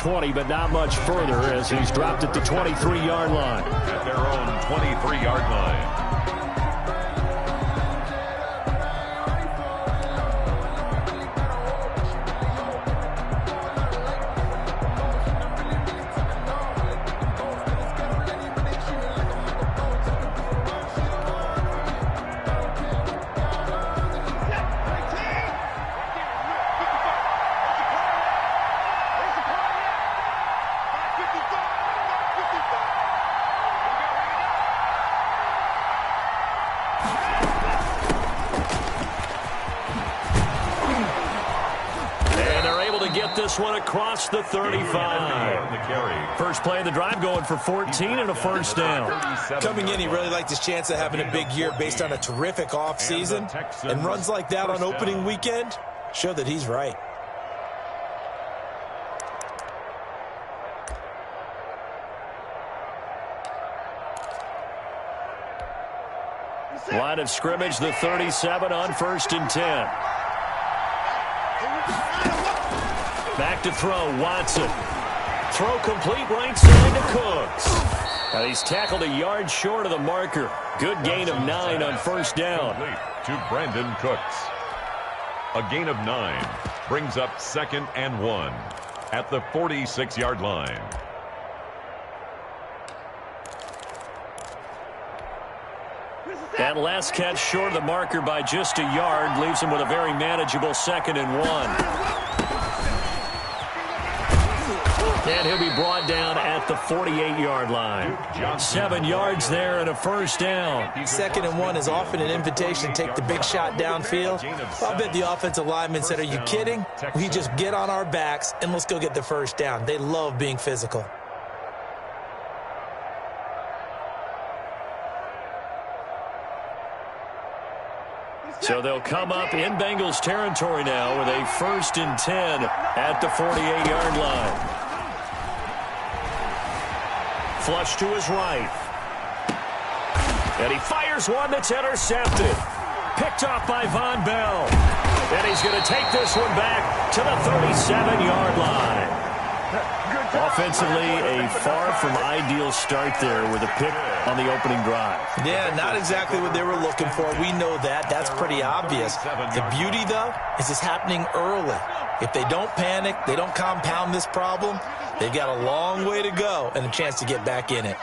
20, but not much further as he's dropped at the 23-yard line. At their own 23-yard line. This one across the 35. First play of the drive going for 14 and a first down. Coming in, he really liked his chance of having a big year based on a terrific offseason. And runs like that on opening weekend show that he's right. Line of scrimmage, the 37 on 1st and 10. Back to throw, Watson. Throw complete right side to Cooks. And he's tackled a yard short of the marker. Good gain of 9 on first down. To Brandon Cooks. A gain of 9 brings up 2nd and 1 at the 46-yard line. That last catch short of the marker by just a yard leaves him with a very manageable 2nd and 1. And he'll be brought down at the 48-yard line. 7 yards there and a first down. 2nd and 1 is often an invitation to take the big shot downfield. I bet the offensive lineman said, are you kidding? We just get on our backs and let's go get the first down. They love being physical. So they'll come up in Bengals territory now with a 1st and 10 at the 48-yard line. Flush to his right. And he fires one that's intercepted. Picked off by Von Bell. And he's going to take this one back to the 37-yard line. Offensively, a far from ideal start there with a pick on the opening drive. Yeah, not exactly what they were looking for. We know that. That's pretty obvious. The beauty, though, is it's happening early. If they don't panic, they don't compound this problem, they've got a long way to go and a chance to get back in it.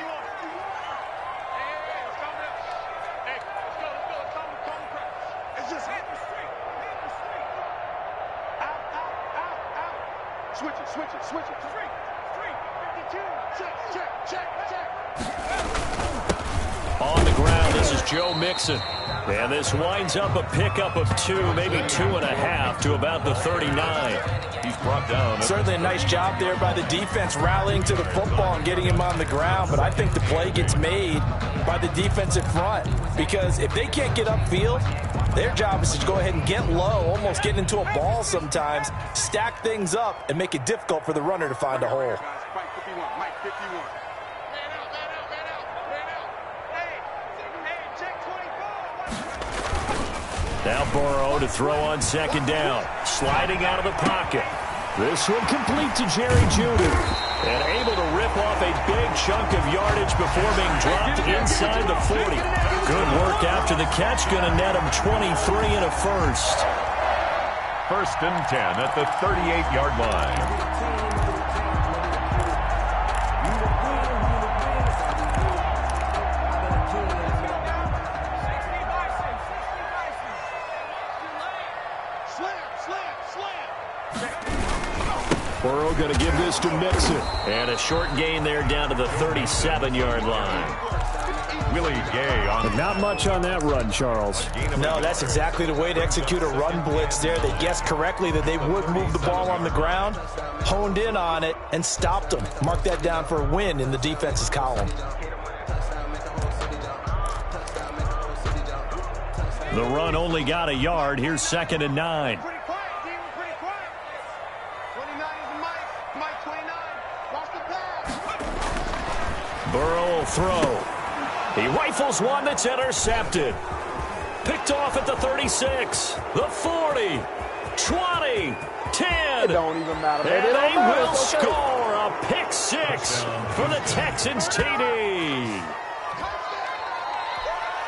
Switch it. 3, 52, check. On the ground, this is Joe Mixon. And this winds up a pickup of 2, maybe 2.5 to about the 39. He's brought down. Certainly a nice job there by the defense rallying to the football and getting him on the ground. But I think the play gets made by the defensive front. Because if they can't get upfield, their job is to go ahead and get low, almost get into a ball sometimes, stack things up, and make it difficult for the runner to find a hole. Mike 51. Now Burrow to throw on 2nd down. Sliding out of the pocket. This one complete to Jerry Jeudy. And able to rip off a big chunk of yardage before being dropped inside the 40. Good work after the catch. Going to net him 23 and a first. 1st and 10 at the 38-yard line. Burrow going to give this to Mixon. And a short gain there down to the 37-yard line. Willie Gay on. But not much on that run, Charles. No, that's exactly the way to execute a run blitz there. They guessed correctly that they would move the ball on the ground, honed in on it, and stopped them. Mark that down for a win in the defense's column. The run only got a yard. Here's 2nd and 9. Burrow will throw. He rifles one that's intercepted. Picked off at the 36, the 40, 20, 10. It don't even matter. And they will score 6 for the Texans TD.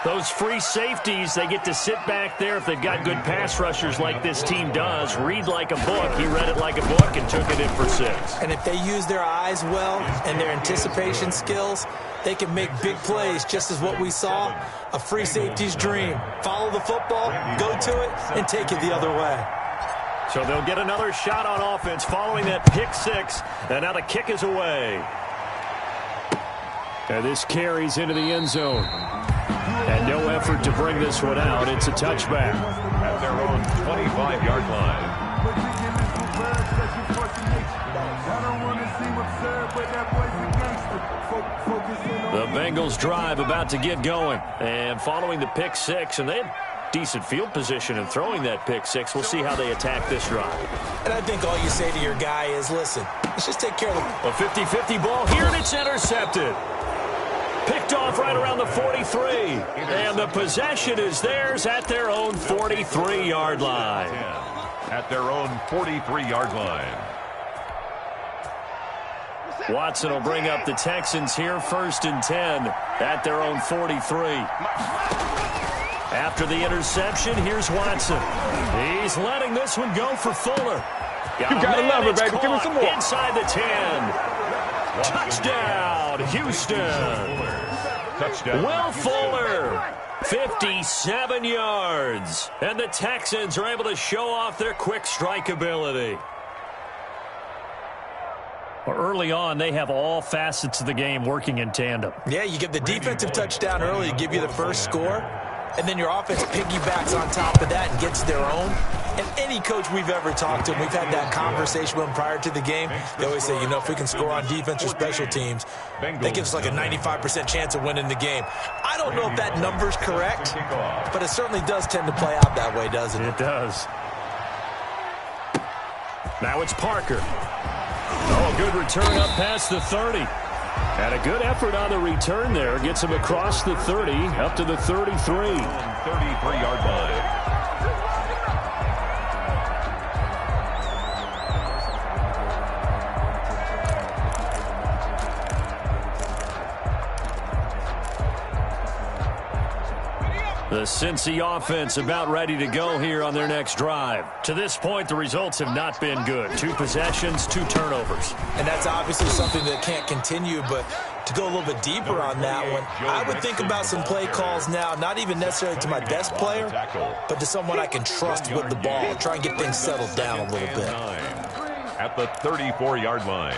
Those free safeties, they get to sit back there if they've got good pass rushers like this team does. Read like a book. He read it like a book and took it in for 6. And if they use their eyes well and their anticipation skills, they can make big plays, just as what we saw, a free safety's dream. Follow the football, go to it, and take it the other way. So they'll get another shot on offense following that pick 6, and now the kick is away. And this carries into the end zone. And no effort to bring this one out. It's a touchback. At their own 25-yard line. The Bengals drive about to get going. And following the pick 6, and they had decent field position in throwing that pick 6. We'll see how they attack this drive. And I think all you say to your guy is, listen, let's just take care of the... A 50-50 ball here, and it's intercepted. Picked off right around the 43. And the possession is theirs at their own 43-yard line. At their own 43-yard line. Watson will bring up the Texans here, 1st and 10 at their own 43. After the interception, here's Watson. He's letting this one go for Fuller. You gotta love it, baby. Give me some more. Inside the 10. Touchdown, Houston. Touchdown. Will Fuller, 57 yards. And the Texans are able to show off their quick strike ability. Early on, they have all facets of the game working in tandem. Yeah, you give the defensive touchdown early to give you the first score, and then your offense piggybacks on top of that and gets their own. And any coach we've ever talked to, and we've had that conversation with them prior to the game, they always say, you know, if we can score on defense or special teams, that gives us like a 95% chance of winning the game. I don't know if that number's correct, but it certainly does tend to play out that way, doesn't it? It does. Now it's Parker. Oh, good return up past the 30. And a good effort on the return there. Gets him across the 30, up to the 33. 33-yard line. The Cincy offense about ready to go here on their next drive. To this point, the results have not been good. 2 possessions, 2 turnovers. And that's obviously something that can't continue, but to go a little bit deeper on that one, I would think about some play calls now, not even necessarily to my best player, but to someone I can trust with the ball. Try and get things settled down a little bit. At the 34-yard line.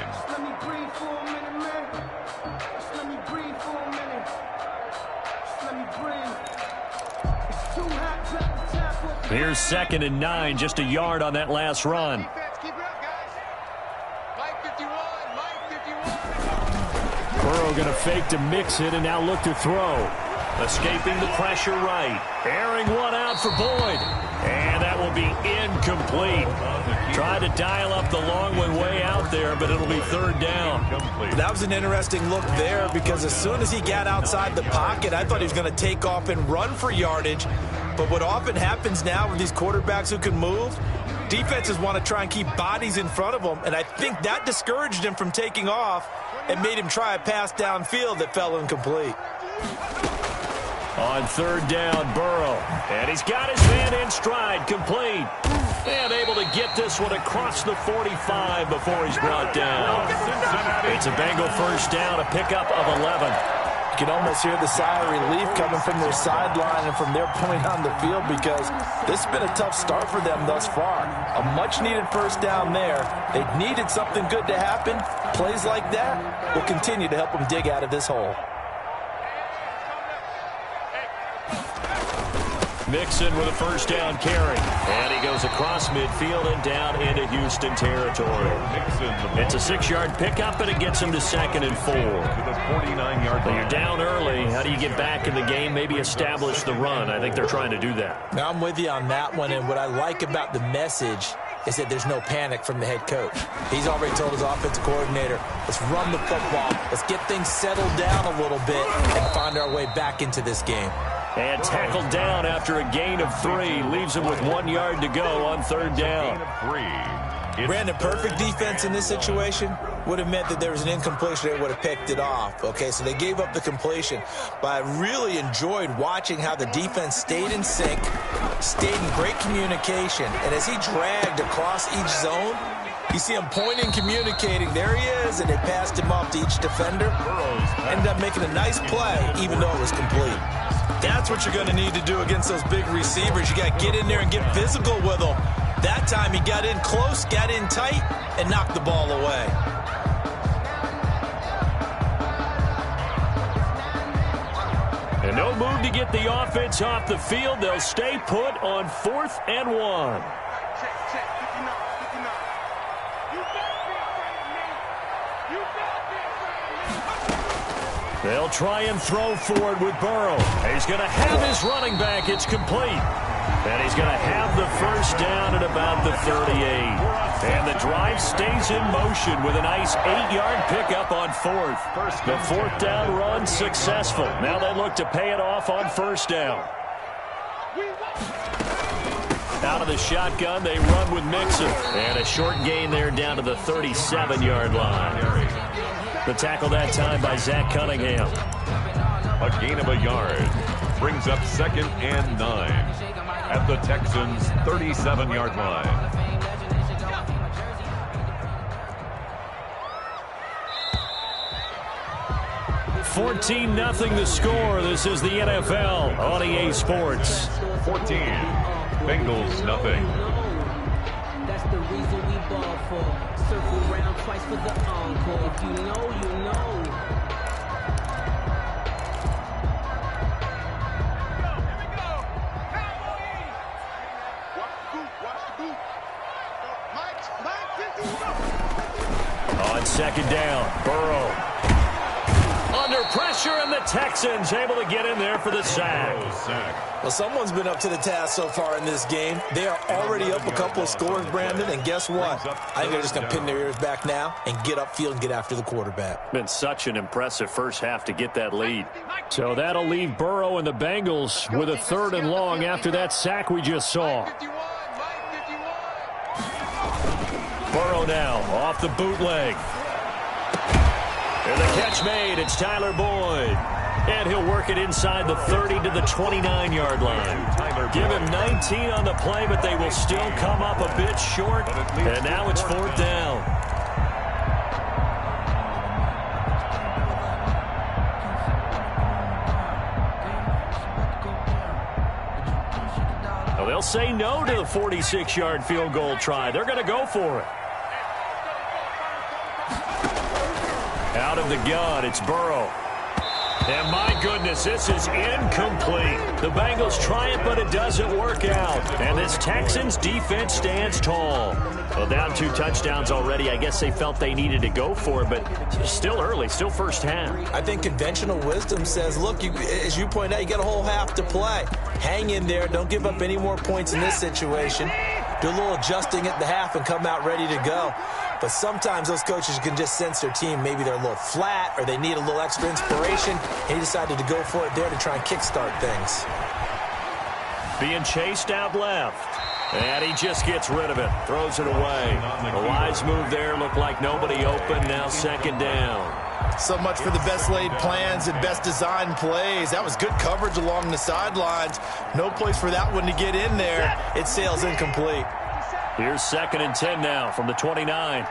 Here's 2nd and 9, just a yard on that last run. Burrow going to fake to mix it and now look to throw. Escaping the pressure right. Airing one out for Boyd. And that will be incomplete. Tried to dial up the long one way out there, but it'll be 3rd down. That was an interesting look there because as soon as he got outside the pocket, I thought he was going to take off and run for yardage. But what often happens now with these quarterbacks who can move, defenses want to try and keep bodies in front of them, and I think that discouraged him from taking off and made him try a pass downfield that fell incomplete. On 3rd down, Burrow. And he's got his man in stride, complete. And able to get this one across the 45 before he's brought down. It's a Bengal 1st down, a pickup of 11. You can almost hear the sigh of relief coming from their sideline and from their point on the field because this has been a tough start for them thus far. A much-needed 1st down there. They needed something good to happen. Plays like that will continue to help them dig out of this hole. Mixon with a 1st down carry. And he goes across midfield and down into Houston territory. It's a 6-yard pickup, and it gets him to 2nd and 4. To the 49-yard line. You're down early. How do you get back in the game? Maybe establish the run. I think they're trying to do that. Now, I'm with you on that one, and what I like about the message is that there's no panic from the head coach. He's already told his offensive coordinator, let's run the football. Let's get things settled down a little bit and find our way back into this game. And tackled down after a gain of 3. Leaves him with 1 yard to go on 3rd down. Brandon, perfect defense in this situation would have meant that there was an incompletion. They would have picked it off. Okay, so they gave up the completion. But I really enjoyed watching how the defense stayed in sync, stayed in great communication. And as he dragged across each zone, you see him pointing, communicating. There he is, and they passed him off to each defender. Ended up making a nice play, even though it was complete. That's what you're going to need to do against those big receivers. You got to get in there and get physical with them. That time he got in close, got in tight, and knocked the ball away. And no move to get the offense off the field. They'll stay put on 4th and 1. They'll try and throw forward with Burrow. He's going to have his running back. It's complete. And he's going to have the first down at about the 38. And the drive stays in motion with a nice 8-yard pickup on 4th. The 4th down run successful. Now they look to pay it off on 1st down. Out of the shotgun, they run with Mixon. And a short gain there down to the 37-yard line. The tackle that time by Zach Cunningham. A gain of a yard brings up 2nd and 9 at the Texans' 37-yard line. $14-0 the score. This is the NFL on EA Sports. 14, Bengals nothing. That's the reason we ball for. Circle round twice for the encore. If you know, you know. On 2nd down, Burrow. Under pressure, and the Texans able to get in there for the sack. Well, someone's been up to the task so far in this game. They are already up a couple of scores, Brandon, and guess what? I think they're just going to pin their ears back now and get upfield and get after the quarterback. Been such an impressive first half to get that lead. So that'll leave Burrow and the Bengals with a 3rd and long after that sack we just saw. Burrow now off the bootleg. And the catch made. It's Tyler Boyd. And he'll work it inside the 30 to the 29-yard line. Give him 19 on the play, but they will still come up a bit short. And now it's 4th down. Well, they'll say no to the 46-yard field goal try. They're going to go for it. Out of the gun, it's Burrow. And my goodness, this is incomplete. The Bengals try it, but it doesn't work out. And this Texans defense stands tall. Well, down 2 touchdowns already. I guess they felt they needed to go for it, but still early, still first half. I think conventional wisdom says, look, as you point out, you got a whole half to play. Hang in there. Don't give up any more points in this situation. Do a little adjusting at the half and come out ready to go. But sometimes those coaches can just sense their team. Maybe they're a little flat or they need a little extra inspiration. And he decided to go for it there to try and kickstart things. Being chased out left. And he just gets rid of it. Throws it away. A wise move there. Looked like nobody open. Now 2nd down. So much for the best laid plans and best designed plays. That was good coverage along the sidelines. No place for that one to get in there. It sails incomplete. Here's 2nd and 10 now from the 29.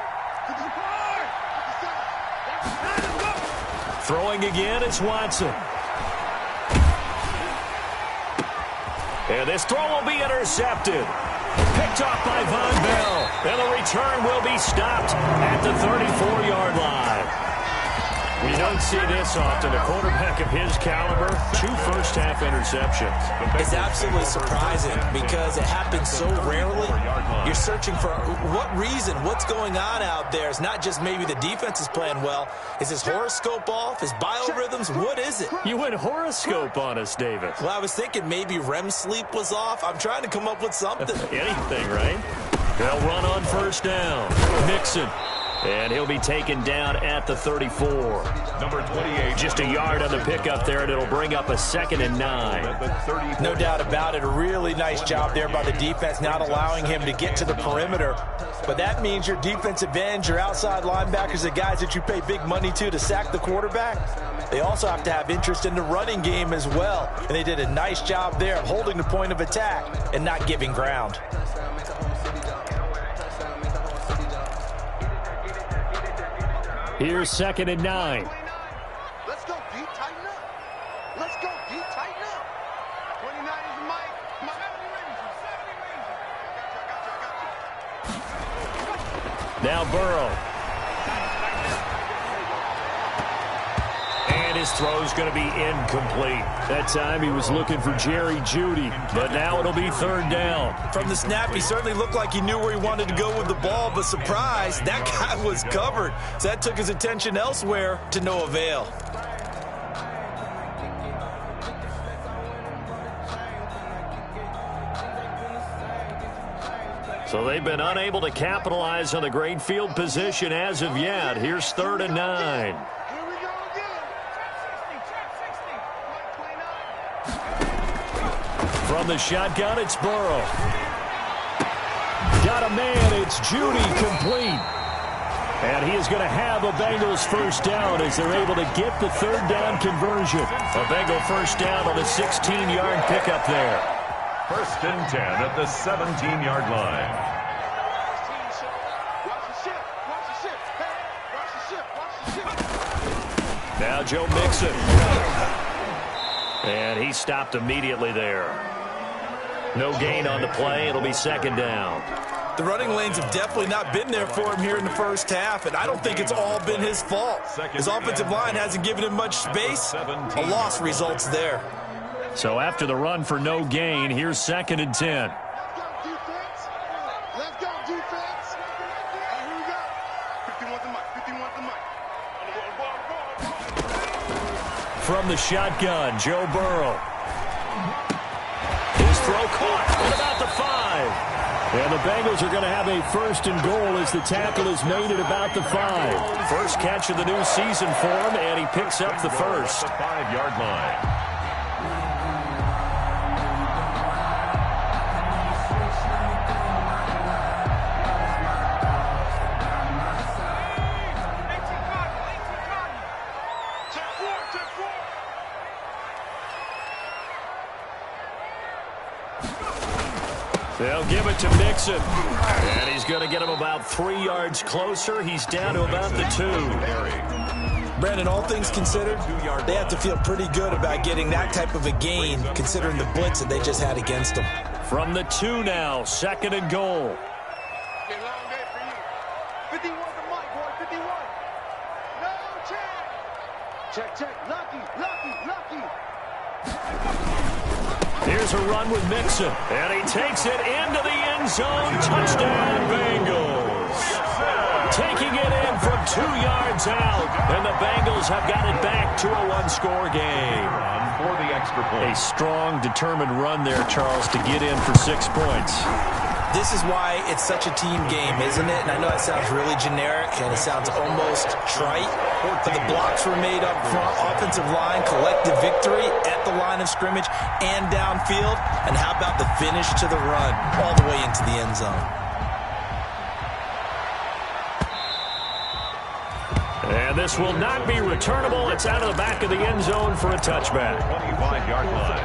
Throwing again, it's Watson. And this throw will be intercepted. Picked off by Von Bell. And the return will be stopped at the 34-yard line. We don't see this often. A quarterback of his caliber, 2 first-half interceptions. It's absolutely surprising because it happens so rarely. You're searching for what reason, what's going on out there. It's not just maybe the defense is playing well. Is his horoscope off? His biorhythms? What is it? You went horoscope on us, David. Well, I was thinking maybe REM sleep was off. I'm trying to come up with something. Anything, right? They'll run on 1st down. Mixon. And he'll be taken down at the 34. Number 28. Just a yard on the pickup there, and it'll bring up a 2nd and 9. No doubt about it. A really nice job there by the defense, not allowing him to get to the perimeter. But that means your defensive ends, your outside linebackers, the guys that you pay big money to sack the quarterback, they also have to have interest in the running game as well. And they did a nice job there of holding the point of attack and not giving ground. Here's 2nd and 9. Let's go deep, tighten up. Let's go deep, tighten up. 29 is the mic. Come on. 70 range. Now Burrow. And his throw's going to be incomplete. That time he was looking for Jerry Jeudy, but now it'll be 3rd down. From the snap, he certainly looked like he knew where he wanted to go with the ball, but surprise, that guy was covered. So that took his attention elsewhere to no avail. So they've been unable to capitalize on the great field position as of yet. Here's 3rd and 9. From the shotgun, it's Burrow. Got a man, it's Jeudy, complete. And he is going to have a Bengals 1st down as they're able to get the 3rd down conversion. A Bengal 1st down on a 16-yard pickup there. 1st and 10 at the 17-yard line. Now Joe Mixon. And he stopped immediately there. No gain on the play. It'll be 2nd down. The running lanes have definitely not been there for him here in the first half, and I don't think it's all been his fault. His offensive line hasn't given him much space. A loss results there. So after the run for no gain, here's 2nd and 10. Let's go, defense. And here we go. 51 the mic. 51 the mic. From the shotgun, Joe Burrow. His throw caught at about the 5. And the Bengals are going to have a 1st and goal as the tackle is made at about the 5. First catch of the new season for him, and he picks up the 1st. The 5-yard line. They'll give it to Mixon. And he's going to get him about 3 yards closer. He's down to about the 2. Brandon, all things considered, they have to feel pretty good about getting that type of a gain, considering the blitz that they just had against them. From the 2 now, 2nd and goal. Okay, long day for you. 51 the mic, boy. 51. No check. Check, check. Lucky, lucky, lucky. Here's a run with Mixon, and he takes it into the end zone. Touchdown, Bengals. Taking it in from 2 yards out, and the Bengals have got it back to a 1-score game. For the extra point. A strong, determined run there, Charles, to get in for 6 points. This is why it's such a team game, isn't it? And I know that sounds really generic, and it sounds almost trite, but the blocks were made up front, offensive line, collective victory at the line of scrimmage and downfield. And how about the finish to the run all the way into the end zone? And this will not be returnable. It's out of the back of the end zone for a touchback. 25-yard line.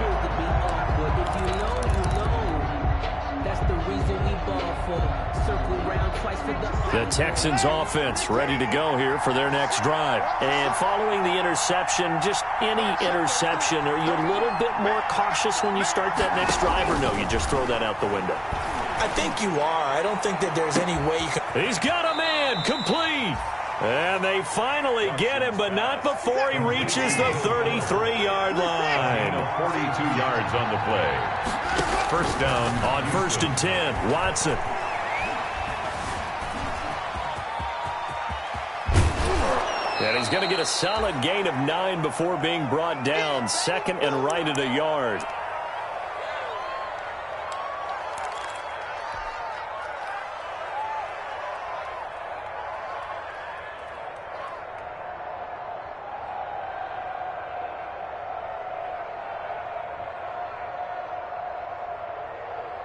The Texans offense ready to go here for their next drive. And following the interception, just any interception, are you a little bit more cautious when you start that next drive, or no, you just throw that out the window? I think you are. I don't think that there's any way you can... He's got a man, complete. And they finally get him, but not before he reaches the 33-yard line. 42 yards on the play. 1st down. On 1st and 10, Watson. And he's going to get a solid gain of 9 before being brought down. 2nd and right at a yard.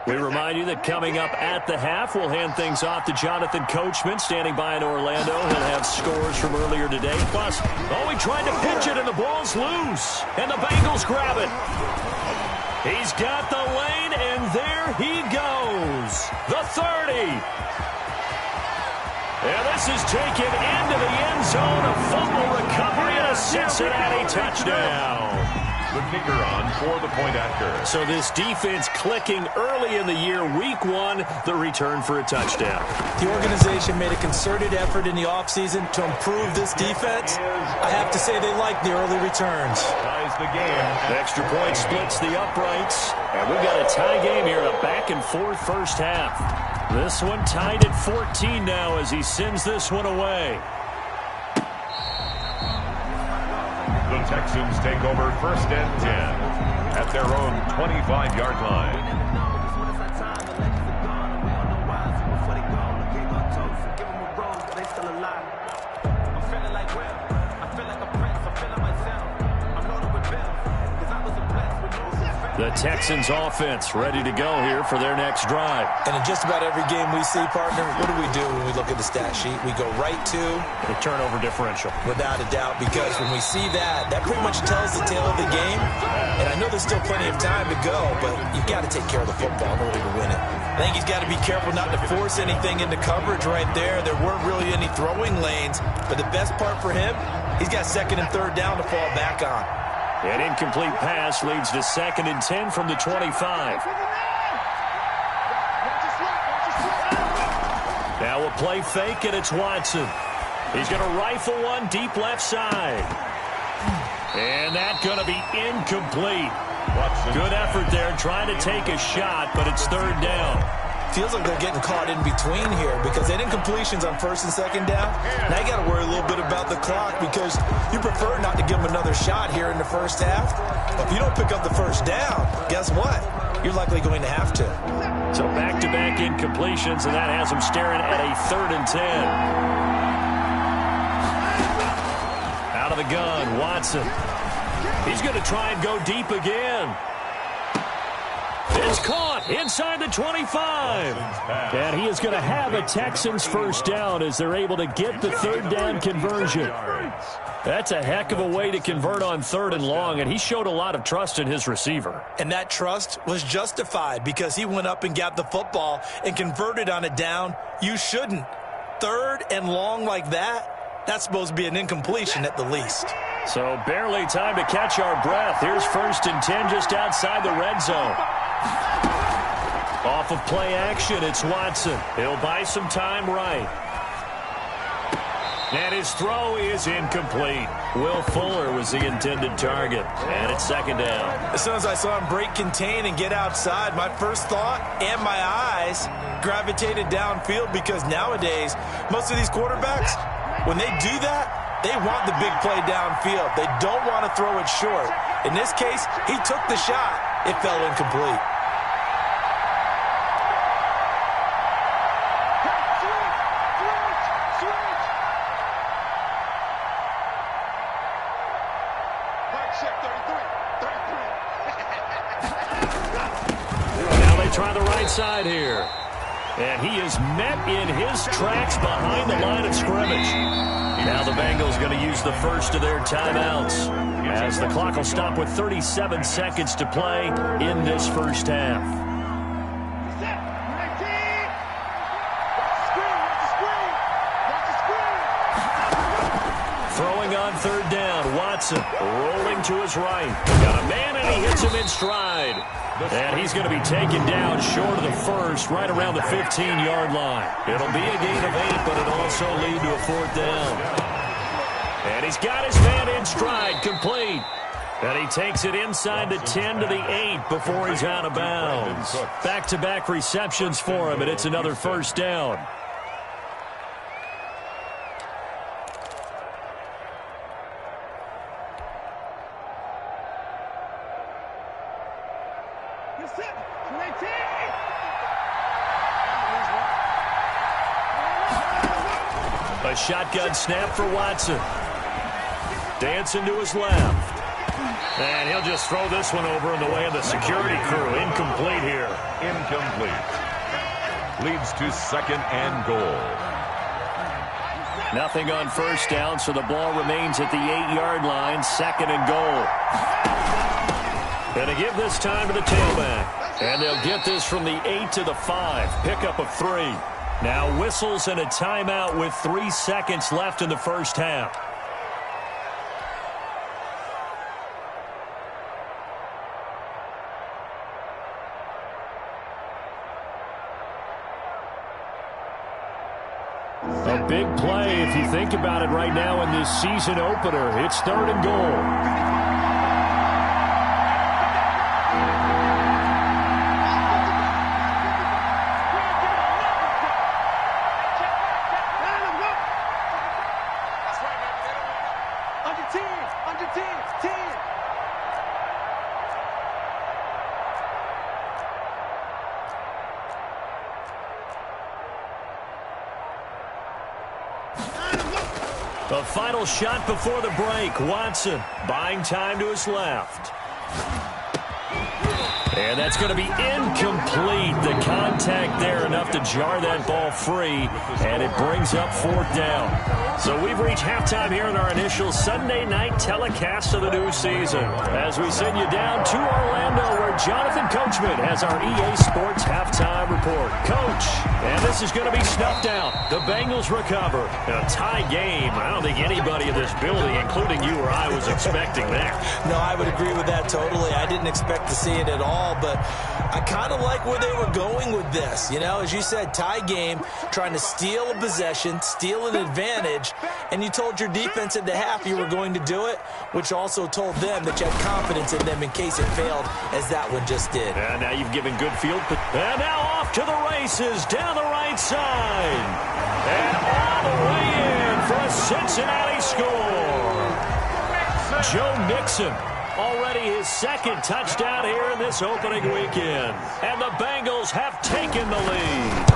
We remind you that coming up at the half, we'll hand things off to Jonathan Coachman, standing by in Orlando. He'll have scores from earlier today. Plus, he tried to pitch it, and the ball's loose. And the Bengals grab it. He's got the lane, and there he goes. The 30. And this is taken into the end zone. A fumble recovery and a Cincinnati touchdown. The kicker on for the point after. So this defense clicking early in the year. Week 1, the return for a touchdown. The organization made a concerted effort in the offseason to improve this defense. I have to say they like the early returns. Ties the game. Extra point splits the uprights. And we've got a tie game here, a back-and-forth first half. This one tied at 14 now as he sends this one away. The Texans take over 1st and 10 at their own 25-yard line. The Texans offense ready to go here for their next drive. And in just about every game we see, partner, what do we do when we look at the stat sheet? We go right to the turnover differential. Without a doubt, because when we see that, that pretty much tells the tale of the game. And I know there's still plenty of time to go, but you've got to take care of the football in order to win it. I think he's got to be careful not to force anything into coverage right there. There weren't really any throwing lanes, but the best part for him, he's got 2nd and 3rd down to fall back on. An incomplete pass leads to 2nd and 10 from the 25. Now a play fake, and it's Watson. He's going to rifle one deep left side. And that's going to be incomplete. Good effort there trying to take a shot, but it's 3rd down. Feels like they're getting caught in between here because they did incompletions on 1st and 2nd down. Now you got to worry a little bit about the clock because you prefer not to give them another shot here in the first half. But if you don't pick up the 1st down, guess what? You're likely going to have to. So back-to-back incompletions, and that has them staring at a 3rd and 10. Out of the gun, Watson. He's going to try and go deep again. It's caught inside the 25. And he is going to have a Texans 1st down as they're able to get the 3rd down conversion. That's a heck of a way to convert on 3rd and long, and he showed a lot of trust in his receiver. And that trust was justified because he went up and got the football and converted on a down. You shouldn't. 3rd and long like that, that's supposed to be an incompletion at the least. So barely time to catch our breath. Here's 1st and 10 just outside the red zone. Off of play action, it's Watson. He'll buy some time right. And his throw is incomplete. Will Fuller was the intended target. And it's 2nd down. As soon as I saw him break contain and get outside, my first thought and my eyes gravitated downfield because nowadays, most of these quarterbacks, when they do that, they want the big play downfield. They don't want to throw it short. In this case, he took the shot. It fell incomplete. Now they try the right side here. And he is met in his tracks behind the line of scrimmage. Now the Bengals going to use the first of their timeouts as the clock will stop with 37 seconds to play in this first half. Throwing on 3rd down, Watson rolling to his right. Got a man and he hits him in stride. And he's going to be taken down short of the 1st, right around the 15-yard line. It'll be a gain of 8, but it'll also lead to a 4th down. And he's got his man in stride, complete. And he takes it inside the 10 to the 8 before he's out of bounds. Back-to-back receptions for him, and it's another 1st down. A shotgun snap for Watson. Dancing to his left. And he'll just throw this one over in the way of the security crew. Incomplete here. Incomplete. Leads to 2nd and goal. Nothing on first down, so the ball remains at the 8-yard line. 2nd and goal. Going to give this time to the tailback. And they'll get this from the 8 to the 5. Pickup of 3. Now whistles and a timeout with 3 seconds left in the first half. A big play if you think about it right now in this season opener. It's 3rd and goal. The final shot before the break. Watson buying time to his left. And that's going to be incomplete. The contact there enough to jar that ball free, and it brings up 4th down. So we've reached halftime here in our initial Sunday night telecast of the new season. As we send you down to Orlando, where Jonathan Coachman has our EA Sports halftime report. Coach, and this is going to be snuffed out. The Bengals recover. A tie game. I don't think anybody in this building, including you or I, was expecting that. No, I would agree with that totally. I didn't expect to see it at all, but I kind of like where they were going with this. You know, as you said, tie game, trying to steal a possession, steal an advantage, and you told your defense at the half you were going to do it, which also told them that you had confidence in them in case it failed, as that one just did. And now you've given good field. And now off to the races, down the right side. And all the way in for a Cincinnati score. Joe Mixon. Already his 2nd touchdown here in this opening weekend. And the Bengals have taken the lead.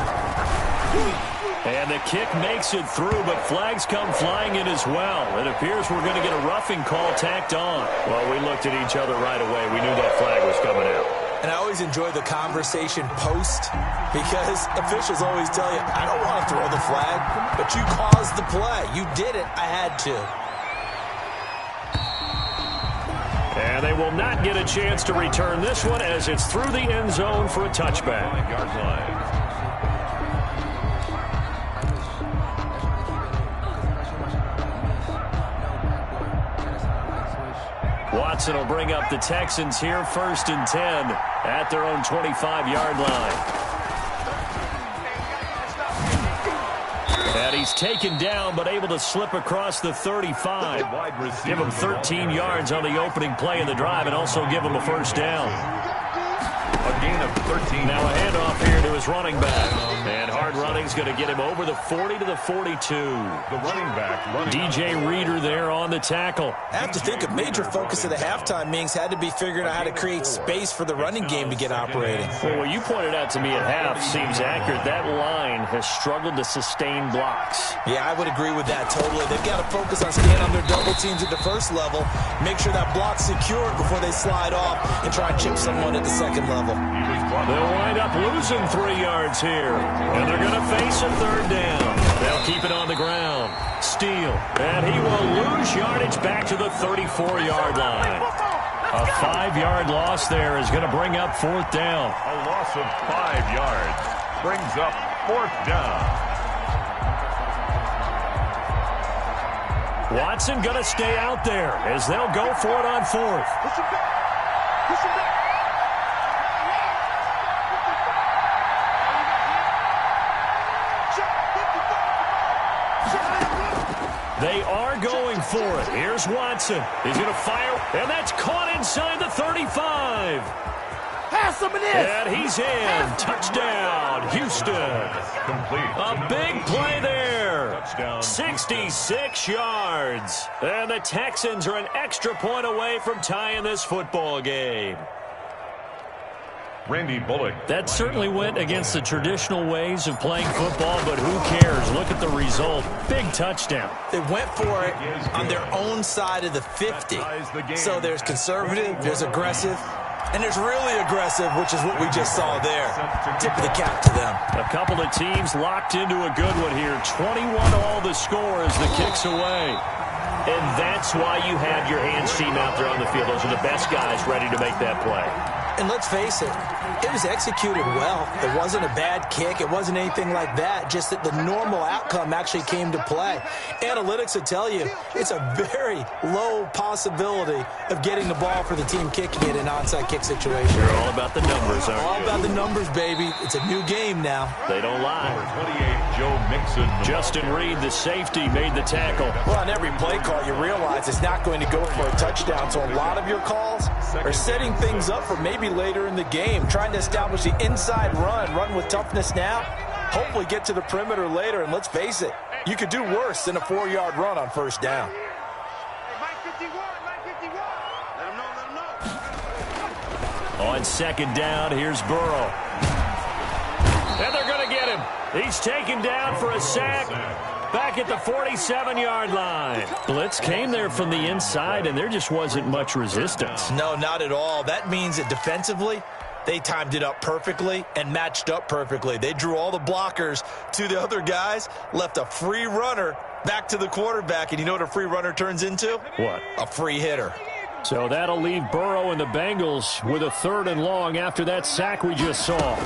And the kick makes it through, but flags come flying in as well. It appears we're going to get a roughing call tacked on. Well, we looked at each other right away. We knew that flag was coming out. And I always enjoy the conversation post, because officials always tell you, I don't want to throw the flag, but you caused the play. You did it. I had to. And they will not get a chance to return this one as it's through the end zone for a touchback. Yard line. Watson will bring up the Texans here 1st and 10 at their own 25-yard line. And he's taken down, but able to slip across the 35. Give him 13 yards on the opening play of the drive and also give him a 1st down. A gain of 13. Now a handoff here to his running back. And hard running's going to get him over the 40 to the 42. The running back. DJ Reader there on the tackle. I have to think a major focus of the halftime meetings had to be figuring out how to create space for the running game to get operating. Well, what you pointed out to me at half seems accurate. That line has struggled to sustain blocks. Yeah, I would agree with that totally. They've got to focus on staying on their double teams at the first level, make sure that block's secured before they slide off and try and chip someone at the second level. They'll wind up losing 3 yards here, and they're going to face a 3rd down. They'll keep it on the ground. Steele, and he will lose yardage back to the 34-yard line. A 5-yard loss there is going to bring up 4th down. A loss of 5 yards brings up 4th down. Watson going to stay out there as they'll go for it on 4th. Push him back. Push him back. They are going for it. Here's Watson. He's going to fire, and that's caught inside the 35. Pass him in this. And he's in. Touchdown, Houston. Complete. A big play there. Touchdown. 66 yards. And the Texans are an extra point away from tying this football game. Randy Bullock. That certainly went against the traditional ways of playing football, but who cares? Look at the result. Big touchdown. They went for it on their own side of the 50. So there's conservative, there's aggressive, and there's really aggressive, which is what we just saw there. Tip of the cap to them. A couple of teams locked into a good one here. 21-all the score as the kick's away. And that's why you have your hands team out there on the field. Those are the best guys ready to make that play. And let's face it, it was executed well. It wasn't a bad kick. It wasn't anything like that. Just that the normal outcome actually came to play. Analytics will tell you it's a very low possibility of getting the ball for the team kicking it in an onside kick situation. They're all about the numbers, aren't All you? about the numbers, baby. It's a new game now. They don't lie. Number 28, Joe Mixon. Justin Reed, the safety, made the tackle. Well, on every play call, you realize it's not going to go for a touchdown. So a lot of your calls are setting things up for maybe later in the game, trying to establish the inside run with toughness now, hopefully get to the perimeter later. And let's face it, you could do worse than a 4-yard run on first down. Mike 51, Mike 51. Let him know. On second down, here's Burrow. And they're going to get him. He's taken down for a sack. Back at the 47-yard line. Blitz came there from the inside, and there just wasn't much resistance. No, not at all. That means that defensively, they timed it up perfectly and matched up perfectly. They drew all the blockers to the other guys, left a free runner back to the quarterback, and you know what a free runner turns into? What? A free hitter. So that'll leave Burrow and the Bengals with a 3rd and long after that sack we just saw.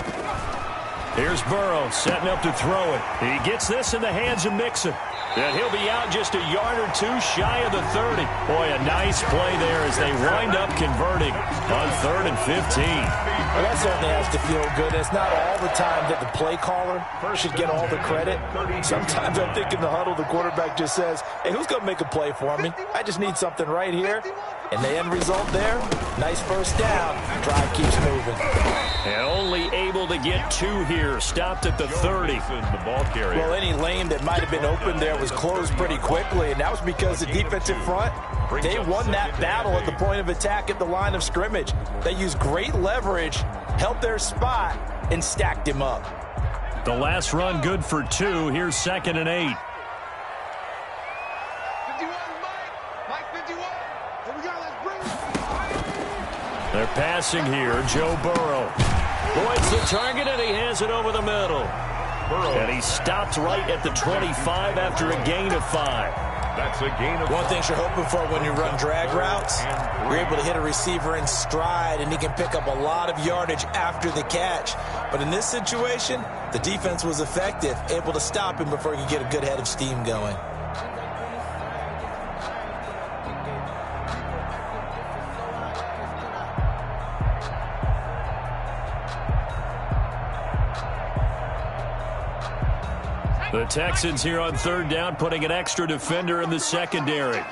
Here's Burrow setting up to throw it. He gets this in the hands of Mixon. And he'll be out just a yard or two shy of the 30. Boy, a nice play there as they wind up converting on 3rd and 15. Well, that certainly has to feel good. It's not all the time that the play caller should get all the credit. Sometimes I think in the huddle, the quarterback just says, hey, who's going to make a play for me? I just need something right here. And the end result there, nice first down. Drive keeps moving. And only able to get 2 here. Stopped at the 30. The ball carrier. Well, any lane that might have been open there was closed pretty quickly, and that was because the defensive front, they won that battle at the point of attack at the line of scrimmage. They used great leverage, held their spot, and stacked him up. The last run good for 2. Here's 2nd and 8. 51, Mike 51. Here we go, let's bring it. They're passing here. Joe Burrow. Boyd's the target, and he has it over the middle. And he stopped right at the 25 after a gain of 5. That's a gain of 5. One thing you're hoping for when you run drag routes, you're able to hit a receiver in stride, and he can pick up a lot of yardage after the catch. But in this situation, the defense was effective, able to stop him before he could get a good head of steam going. The Texans here on 3rd down, putting an extra defender in the secondary.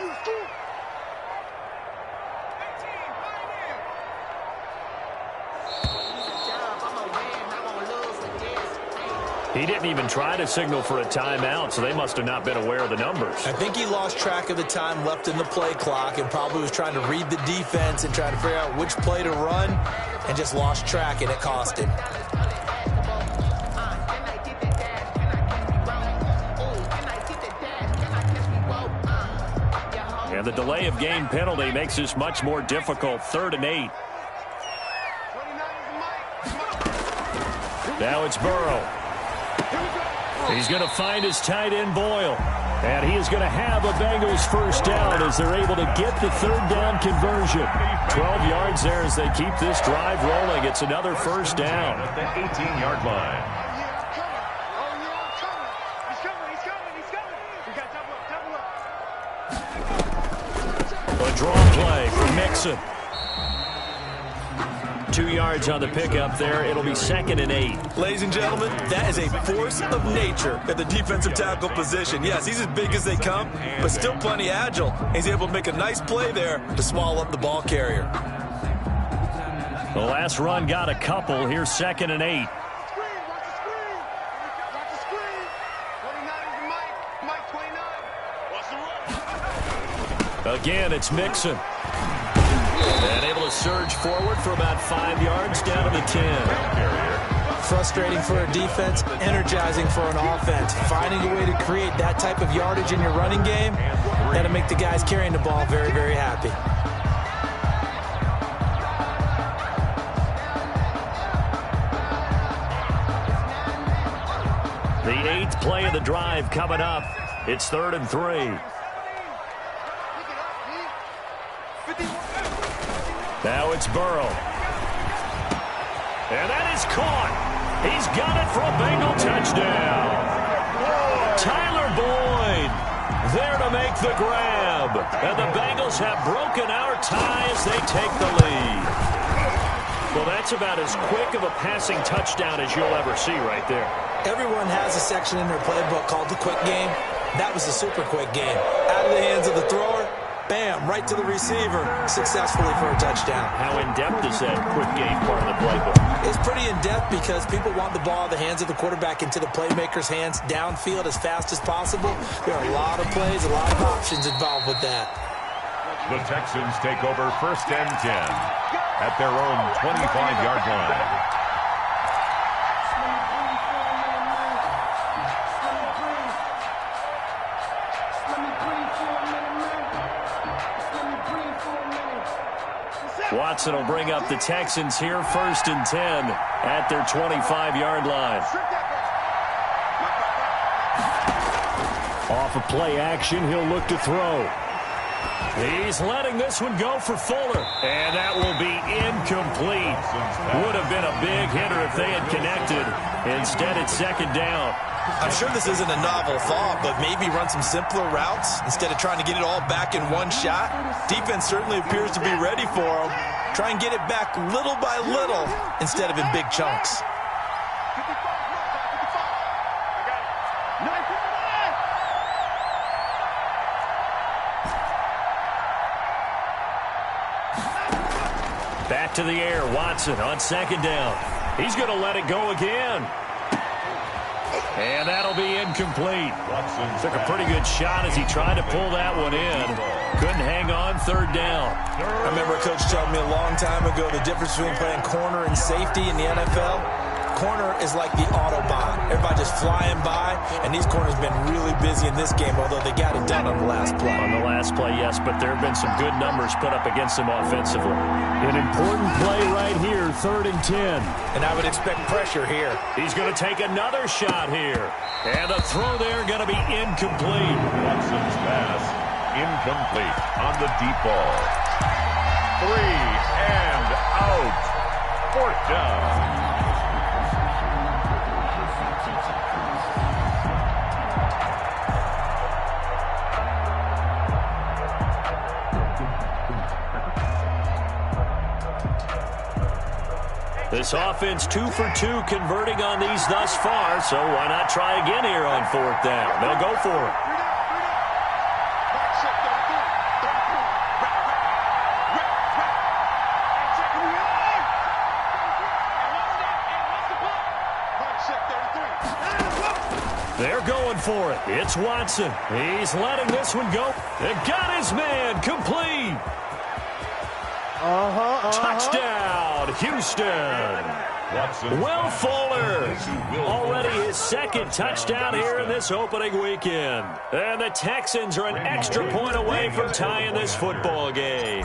He didn't even try to signal for a timeout, so they must have not been aware of the numbers. I think he lost track of the time left in the play clock and probably was trying to read the defense and trying to figure out which play to run and just lost track, and it cost him. And the delay of game penalty makes this much more difficult. 3rd and 8. Now it's Burrow. He's going to find his tight end, Boyle. And he is going to have a Bengals first down as they're able to get the 3rd down conversion. 12 yards there as they keep this drive rolling. It's another first down. At the 18-yard line. A draw play for Mixon. 2 yards on the pickup there. It'll be 2nd and 8. Ladies and gentlemen, that is a force of nature at the defensive tackle position. Yes, he's as big as they come, but still plenty agile. He's able to make a nice play there to swallow up the ball carrier. The last run got a couple. Here's 2nd and 8. Again, it's Mixon. And able to They'll surge forward for about 5 yards down to the 10. Frustrating for a defense, energizing for an offense. Finding a way to create that type of yardage in your running game, that'll make the guys carrying the ball very, very happy. The 8th play of the drive coming up. It's 3rd and 3. Now it's Burrow. And that is caught. He's got it for a Bengal touchdown. Tyler Boyd there to make the grab. And the Bengals have broken our tie as they take the lead. Well, that's about as quick of a passing touchdown as you'll ever see right there. Everyone has a section in their playbook called the quick game. That was the super quick game. Out of the hands of the thrower, bam, right to the receiver, successfully for a touchdown. How in-depth is that quick game part of the playbook? It's pretty in-depth because people want the ball in the hands of the quarterback into the playmaker's hands downfield as fast as possible. There are a lot of plays, a lot of options involved with that. The Texans take over 1st and 10 at their own 25-yard line. Watson will bring up the Texans here 1st and 10 at their 25-yard line. Off of play action, he'll look to throw. He's letting this one go for Fuller. And that will be incomplete. Would have been a big hitter if they had connected. Instead, it's 2nd down. I'm sure this isn't a novel thought, but maybe run some simpler routes instead of trying to get it all back in one shot. Defense certainly appears to be ready for them. Try and get it back little by little instead of in big chunks. Back to the air, Watson on 2nd down. He's going to let it go again. And that'll be incomplete. Took a pretty good shot as he tried to pull that one in. Couldn't hang on 3rd down. I remember a coach telling me a long time ago the difference between playing corner and safety in the NFL. Corner is like the Autobahn. Everybody just flying by, and these corners have been really busy in this game, although they got it done on the last play. On the last play, yes, but there have been some good numbers put up against them offensively. An important play right here, 3rd and 10. And I would expect pressure here. He's going to take another shot here. And the throw there going to be incomplete. Watson's pass incomplete on the deep ball. 3 and out. 4th down. This offense 2 for 2 converting on these thus far, so why not try again here on 4th down? They'll go for it. They're going for it. It's Watson. He's letting this one go. They got his man complete. Touchdown, Houston. Will Fuller, already his 2nd touchdown here in this opening weekend. And the Texans are an extra point away from tying this football game.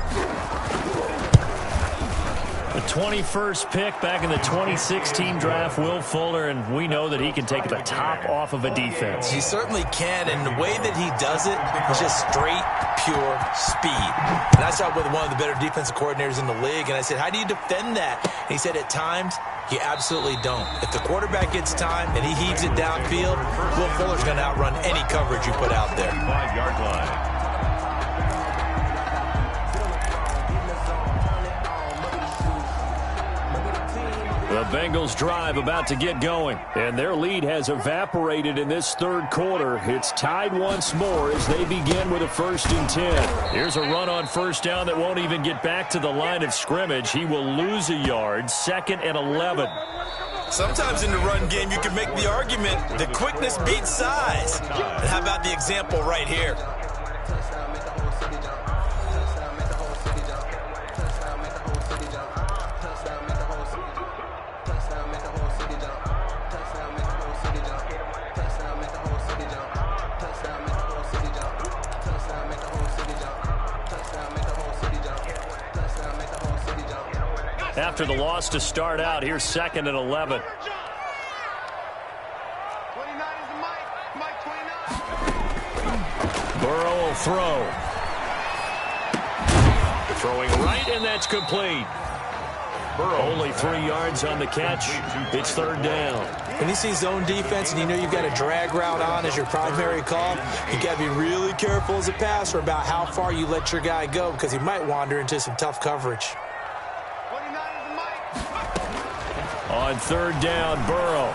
The 21st pick back in the 2016 draft, Will Fuller, and we know that he can take the top off of a defense. He certainly can, and the way that he does it is just straight, pure speed. And I saw with one of the better defensive coordinators in the league, and I said, how do you defend that? And he said, at times, you absolutely don't. If the quarterback gets time and he heaves it downfield, Will Fuller's going to outrun any coverage you put out there. 5-yard line. The Bengals drive about to get going, and their lead has evaporated in this 3rd quarter. It's tied once more as they begin with a 1st and 10. Here's a run on 1st down that won't even get back to the line of scrimmage. He will lose a yard, 2nd and 11. Sometimes in the run game, you can make the argument that quickness beats size. And how about the example right here? after the loss to start out. Here's 2nd and 11. 29 is the Mike. Mike 29. Burrow will throw. Throwing right, and that's complete. Burrow only 3 yards on the catch. It's 3rd down. When you see zone defense and you know you've got a drag route on as your primary call, you got to be really careful as a passer about how far you let your guy go because he might wander into some tough coverage. 29 is the Mike. On 3rd down, Burrow.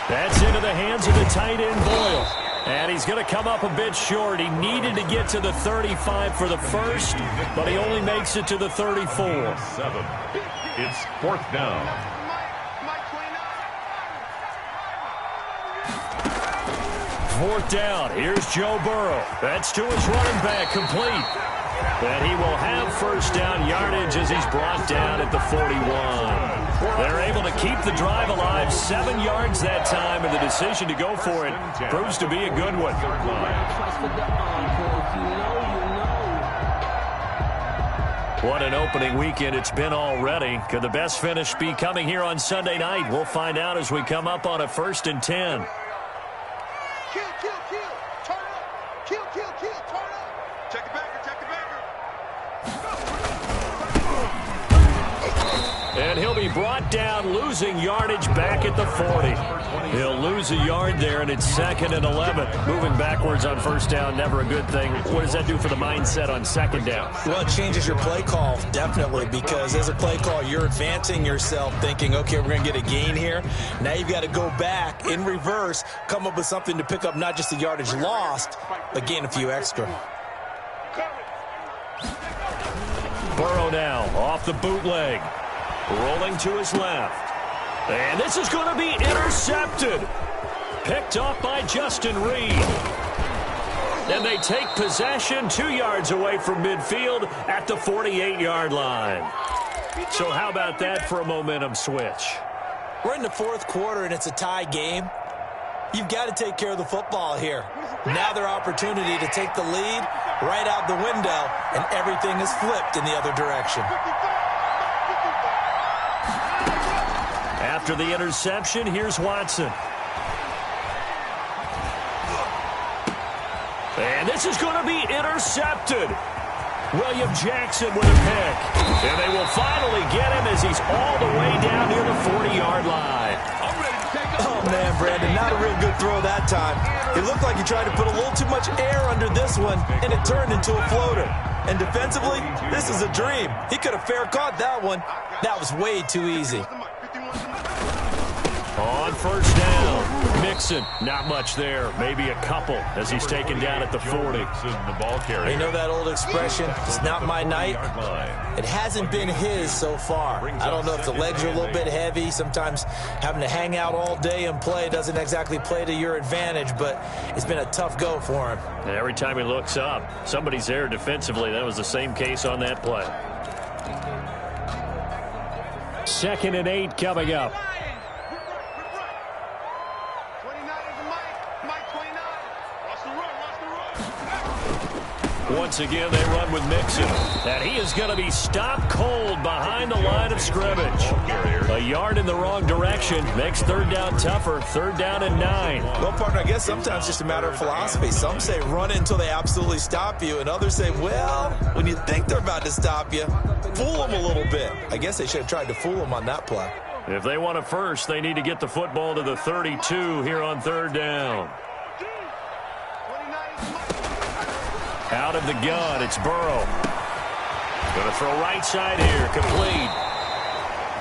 That's into the hands of the tight end, Boyle. And he's going to come up a bit short. He needed to get to the 35 for the first, but he only makes it to the 34. 7. It's 4th down. Mike 29. 4th down. Here's Joe Burrow. That's to his running back, complete. And he will have 1st down yardage as he's brought down at the 41. They're able to keep the drive alive. 7 yards that time, and the decision to go for it proves to be a good one. What an opening weekend it's been already. Could the best finish be coming here on Sunday night? We'll find out as we come up on a 1st and 10. Kill, kill, kill. Turn up. Kill, kill, kill. Turn up. Check the backer, check the backer. And he'll be brought down, losing yardage back at the 40. He'll lose a yard there, and it's 2nd and 11. Moving backwards on 1st down, never a good thing. What does that do for the mindset on 2nd down? Well, it changes your play call, definitely, because as a play call, you're advancing yourself thinking, okay, we're going to get a gain here. Now you've got to go back in reverse, come up with something to pick up not just the yardage lost, but gain a few extra. Burrow now off the bootleg. Rolling to his left. And this is going to be intercepted. Picked up by Justin Reed. And they take possession 2 yards away from midfield at the 48-yard line. So how about that for a momentum switch? We're in the 4th quarter, and it's a tie game. You've got to take care of the football here. Now their opportunity to take the lead right out the window, and everything is flipped in the other direction. After the interception, here's Watson. And this is going to be intercepted. William Jackson with a pick. And they will finally get him as he's all the way down near the 40-yard line. Oh, man, Brandon, not a real good throw that time. It looked like he tried to put a little too much air under this one, and it turned into a floater. And defensively, this is a dream. He could have fair caught that one. That was way too easy. On 1st down, Mixon, not much there, maybe a couple as he's taken down at the 40. The ball carrier. You know that old expression, it's not my night? It hasn't been his so far. I don't know if the legs are a little bit heavy. Sometimes having to hang out all day and play doesn't exactly play to your advantage, but it's been a tough go for him. And every time he looks up, somebody's there defensively. That was the same case on that play. 2nd and 8 coming up. Once again, they run with Mixon. And he is going to be stopped cold behind the line of scrimmage. A yard in the wrong direction makes 3rd down tougher. 3rd down and 9. Well, partner, I guess sometimes it's just a matter of philosophy. Some say run until they absolutely stop you, and others say, well, when you think they're about to stop you, fool them a little bit. I guess they should have tried to fool them on that play. If they want a first, they need to get the football to the 32 here on 3rd down. Out of the gun, it's Burrow. Going to throw right side here, complete.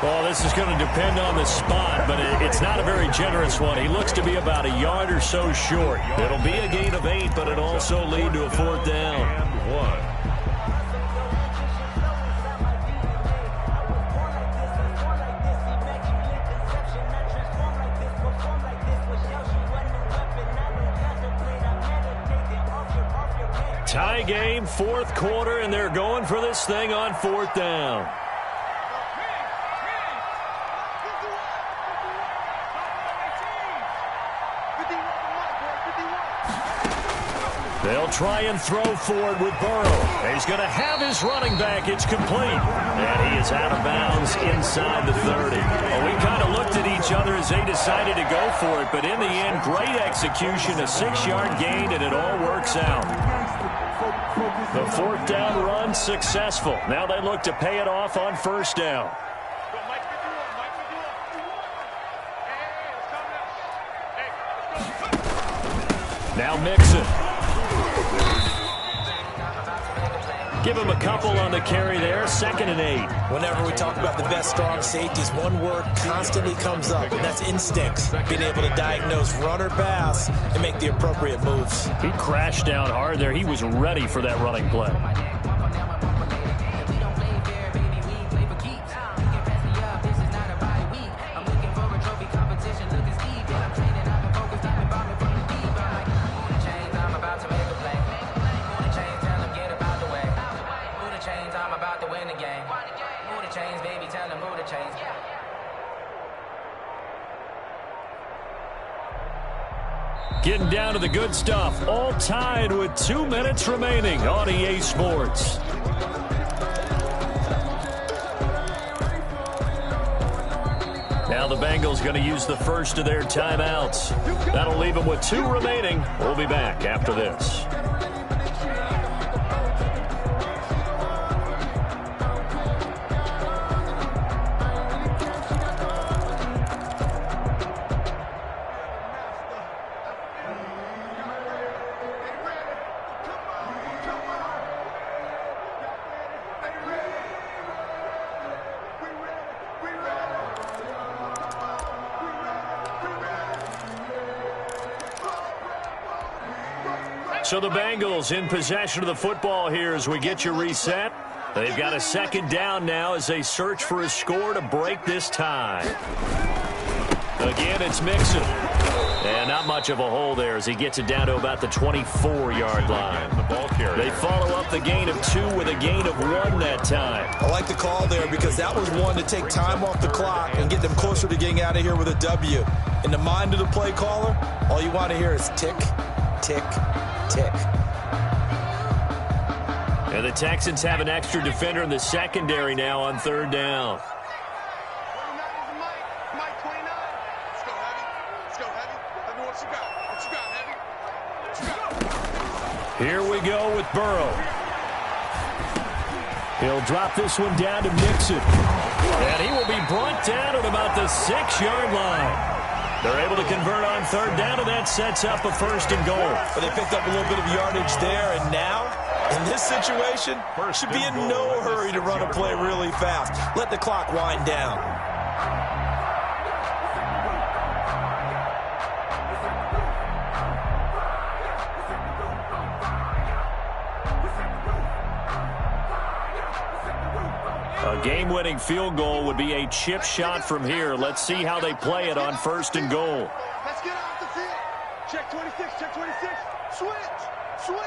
Well, this is going to depend on the spot, but it's not a very generous one. He looks to be about a yard or so short. It'll be a gain of 8, but it'll also lead to a 4th down. And 1. Tie game, 4th quarter, and they're going for this thing on 4th down. They'll They'll try and throw for it with Burrow. He's going to have his running back. It's complete. And he is out of bounds inside the 30. Well, we kind of looked at each other as they decided to go for it, but in the end, great execution, a 6-yard gain, and it all works out. The 4th down run successful. Now they look to pay it off on 1st down. Now Mixon. Give him a couple on the carry there. 2nd and 8. Whenever we talk about the best strong safeties, one word constantly comes up, and that's instincts. Being able to diagnose run or pass and make the appropriate moves. He crashed down hard there. He was ready for that running play. Getting down to the good stuff. All tied with 2 minutes remaining on EA Sports. Now the Bengals going to use the first of their timeouts. That'll leave them with 2 remaining. We'll be back after this. So the Bengals in possession of the football here as we get you reset. They've got a 2nd down now as they search for a score to break this tie. Again, it's Mixon. And not much of a hole there as he gets it down to about the 24-yard line. The ball carrier. They follow up the gain of 2 with a gain of 1 that time. I like the call there because that was one to take time off the clock and get them closer to getting out of here with a W. In the mind of the play caller, all you want to hear is tick, tick, tick. And the Texans have an extra defender in the secondary now on 3rd down. Here we go with Burrow. He'll drop this one down to Mixon. And he will be brought down at about the 6-yard line. They're able to convert on 3rd down, and that sets up a 1st and goal. But they picked up a little bit of yardage there, and now, in this situation, should be in no hurry to run a play really fast. Let the clock wind down. A game-winning field goal would be a chip shot from here. Let's see how they play it on 1st and goal. Let's get off the field. Check 26, check 26. Switch, switch.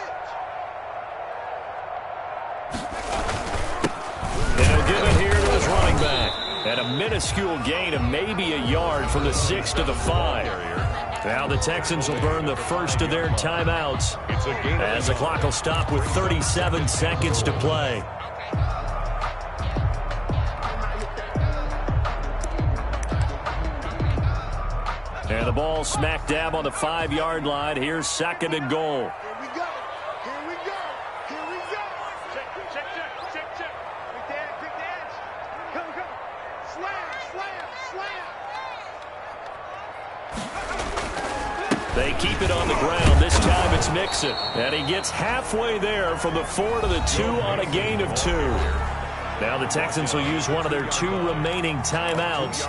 And he'll give it here to his running back. And a minuscule gain of maybe a yard from the 6 to the 5. Now the Texans will burn the first of their timeouts as the clock will stop with 37 seconds to play. And the ball smack dab on the 5-yard line. Here's 2nd and goal. Here we go. Here we go. Here we go. Check, check, check, check, check. Pick the edge, pick the edge. Come, come. Slam, slam, slam. They keep it on the ground. This time it's Mixon. And he gets halfway there from the 4 to the 2 on a gain of 2. Now the Texans will use one of their 2 remaining timeouts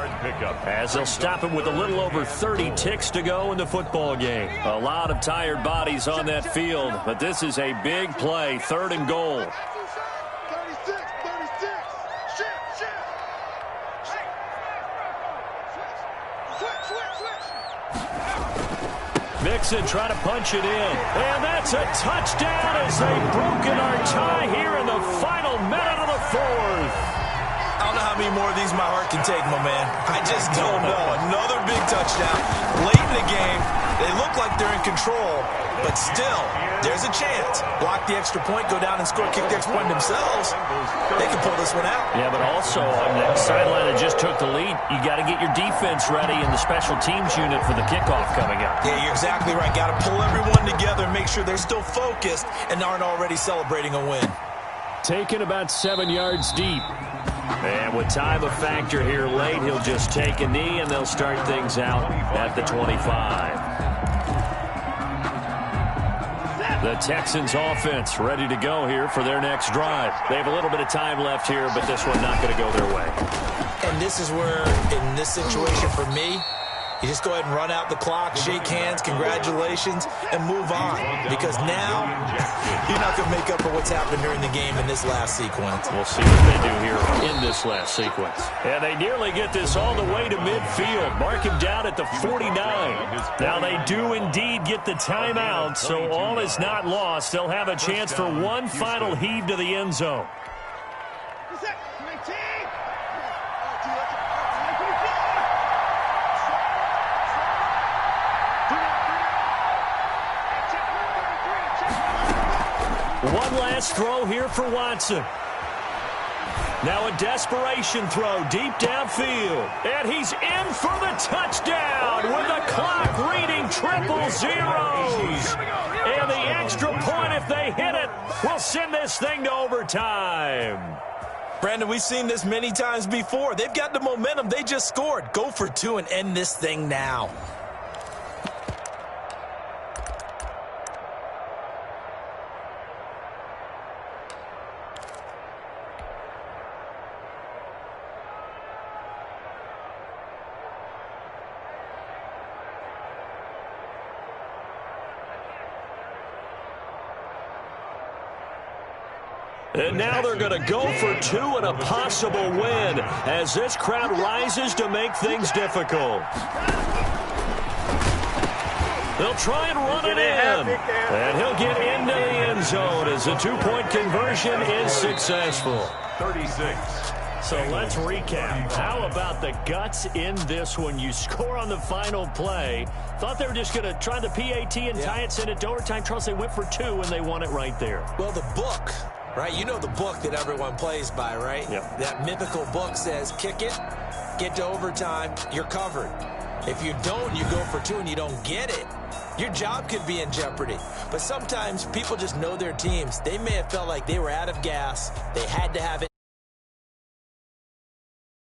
as they'll stop him with a little over 30 ticks to go in the football game. A lot of tired bodies on that field, but this is a big play, 3rd and goal. 36, 36. Shift, shift. Switch, switch, switch. Mixon trying to punch it in. And that's a touchdown as they've broken our tie here in the final minute of the 4th. I don't know how many more of these my heart can take, my man. I just don't know. Another big touchdown late in the game. They look like they're in control, but still, there's a chance. Block the extra point, go down and score, kick the extra point themselves. They can pull this one out. Yeah, but also on the sideline that just took the lead, you got to get your defense ready in the special teams unit for the kickoff coming up. Yeah, you're exactly right. Got to pull everyone together and make sure they're still focused and aren't already celebrating a win. Taken about 7 yards deep. And with time a factor here late, he'll just take a knee, and they'll start things out at the 25. The Texans offense ready to go here for their next drive. They have a little bit of time left here, but this one not going to go their way. And this is where, in this situation for me, you just go ahead and run out the clock, shake hands, congratulations, and move on. Because now, you're not going to make up for what's happened during the game in this last sequence. We'll see what they do here in this last sequence. And they nearly get this all the way to midfield. Mark him down at the 49. Now they do indeed get the timeout, so all is not lost. They'll have a chance for one final heave to the end zone. One last throw here for Watson. Now a desperation throw deep downfield. And he's in for the touchdown with the clock reading triple zeros. And the extra point, if they hit it, will send this thing to overtime. Brandon, we've seen this many times before. They've got the momentum. They just scored. Go for two and end this thing now. And now they're going to go for two and a possible win as this crowd rises to make things difficult. They'll try and run it in. And he'll get into the end zone as the two-point conversion is successful. 36. So let's recap. How about the guts in this one? You score on the final play. Thought they were just going to try the PAT and tie it, send it to overtime. Charles, they went for two, and they won it right there. Well, the book, right? You know the book that everyone plays by, right? Yep. That mythical book says, kick it, get to overtime, you're covered. If you don't, you go for two and you don't get it, your job could be in jeopardy. But sometimes people just know their teams. They may have felt like they were out of gas. They had to have it.